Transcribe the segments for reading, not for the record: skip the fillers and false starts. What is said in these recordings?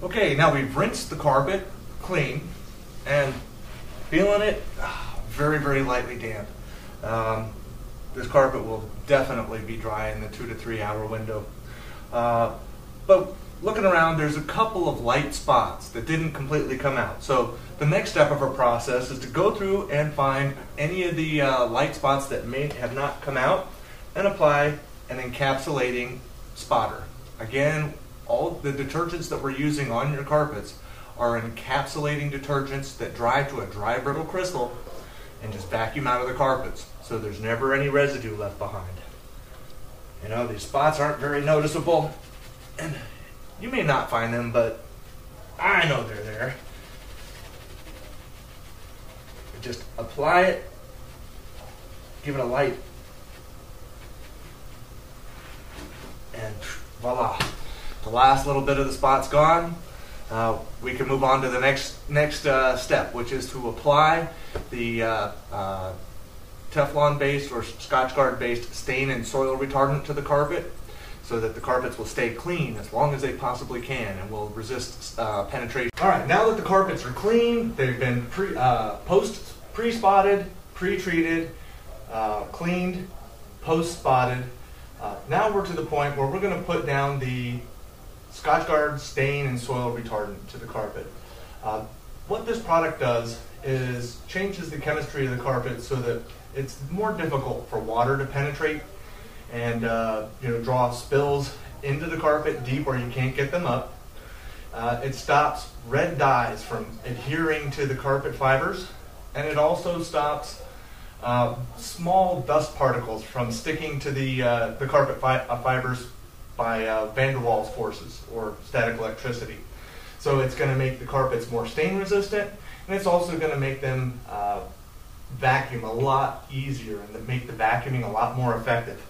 Okay, now we've rinsed the carpet clean and feeling it very, very lightly damp. This carpet will definitely be dry in the 2 to 3 hour window. But looking around, there's a couple of light spots that didn't completely come out. So the next step of our process is to go through and find any of the light spots that may have not come out and apply an encapsulating spotter. Again, all the detergents that we're using on your carpets are encapsulating detergents that dry to a dry brittle crystal and just vacuum out of the carpets, so there's never any residue left behind. You know, these spots aren't very noticeable, and you may not find them, but I know they're there. Just apply it, give it a light, and voila. The last little bit of the spot's gone. We can move on to the next step, which is to apply the Teflon-based or Scotchgard-based stain and soil retardant to the carpet, so that the carpets will stay clean as long as they possibly can and will resist penetration. All right, now that the carpets are clean, they've been pre-spotted, pre-treated, cleaned, post-spotted. Now we're to the point where we're going to put down the Scotchgard stain and soil retardant to the carpet. What this product does is changes the chemistry of the carpet so that it's more difficult for water to penetrate and draw spills into the carpet deep where you can't get them up. It stops red dyes from adhering to the carpet fibers, and it also stops small dust particles from sticking to the carpet fibers by van der Waals forces or static electricity. So it's going to make the carpets more stain resistant, and it's also going to make them vacuum a lot easier and make the vacuuming a lot more effective.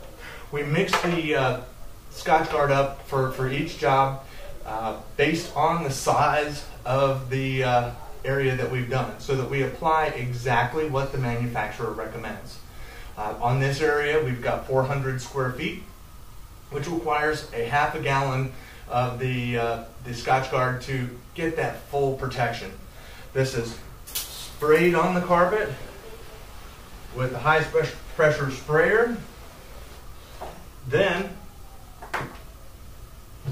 We mix the Scotchgard up for each job based on the size of the area that we've done, so that we apply exactly what the manufacturer recommends. On this area, we've got 400 square feet, which requires a half a gallon of the Scotchgard to get that full protection. This is sprayed on the carpet with a high pressure sprayer. Then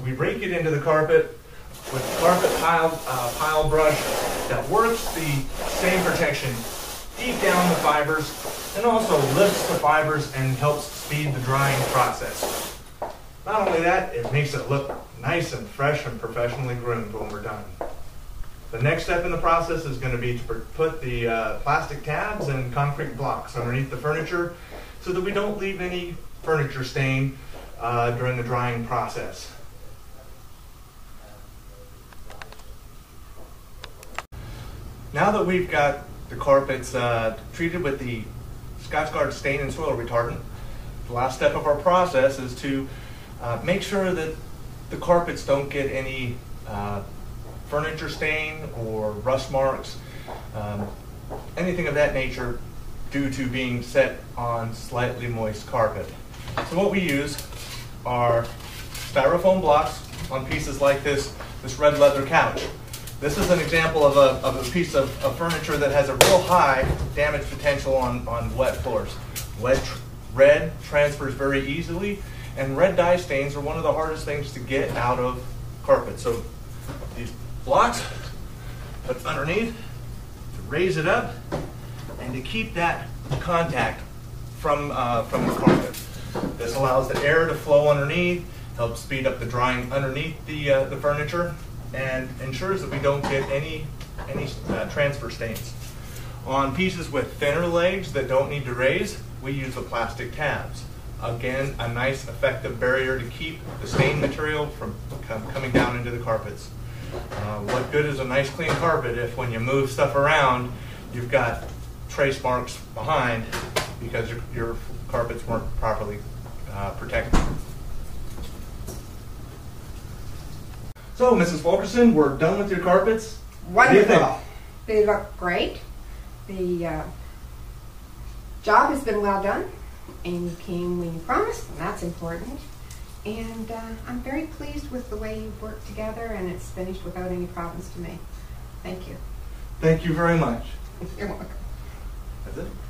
we rake it into the carpet with a carpet pile brush that works the stain protection deep down the fibers and also lifts the fibers and helps speed the drying process. Not only that, it makes it look nice and fresh and professionally groomed when we're done. The next step in the process is going to be to put the plastic tabs and concrete blocks underneath the furniture so that we don't leave any furniture stain during the drying process. Now that we've got the carpets treated with the Scotchgard stain and soil retardant, the last step of our process is to make sure that the carpets don't get any furniture stain or rust marks, anything of that nature due to being set on slightly moist carpet. So what we use are styrofoam blocks on pieces like this red leather couch. This is an example of a piece of furniture that has a real high damage potential on wet floors. Red transfers very easily, and red dye stains are one of the hardest things to get out of carpet. So these blocks put underneath to raise it up and to keep that contact from the carpet. This allows the air to flow underneath, helps speed up the drying underneath the furniture, and ensures that we don't get any transfer stains. On pieces with thinner legs that don't need to raise, we use the plastic tabs. Again, a nice effective barrier to keep the stain material from coming down into the carpets. What good is a nice clean carpet if when you move stuff around, you've got trace marks behind because your carpets weren't properly protected. So, Mrs. Fulkerson, we're done with your carpets. Wonderful. They look great. The job has been well done, and you came when you promised, and that's important. And I'm very pleased with the way you've worked together, and it's finished without any problems to me. Thank you. Thank you very much. You're welcome. That's it.